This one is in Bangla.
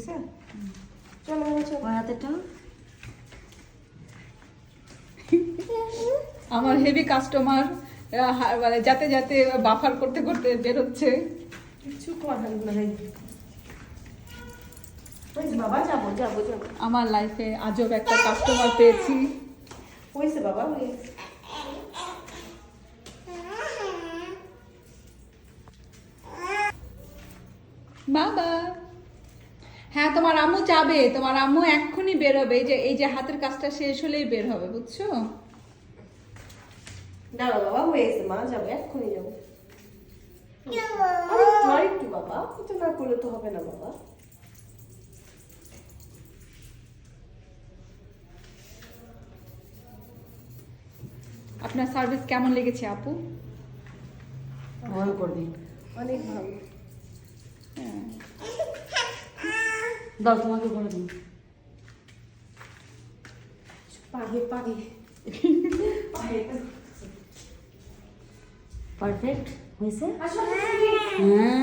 হয়েছে? চলো চলো হাতেটা আমার হেভি কাস্টমার মানে যাতে যাতে বাফার করতে করতে বেরোচ্ছে। কিছু করার নাই। হয়েছে বাবা, যাবো যাবো যাবো। আমার লাইফে আজব একটা কাস্টমার পেয়েছি। হয়েছে বাবা, হয়েছে। বাবা, হ্যাঁ তোমার আম্মু যাবে, তোমার আম্মু এক্ষুনি বেরোবে, এই যে হাতের কাজটা শেষ হলেই বের হবে, বুঝছো? দাঁড়াও বাবা, হয়েছে মা, যাবো এক্ষুনি যাবো। আরেকটু বাবা, এটা না করলে তো হবে না বাবা। আপনার সার্ভিস কেমন লেগেছে আপু? ভালো করবি। অনেক ভালো। হ্যাঁ। দাও তোমাকে করে দিই। পাগে পাগে পারফেক্ট হয়েছে। আসলে হ্যাঁ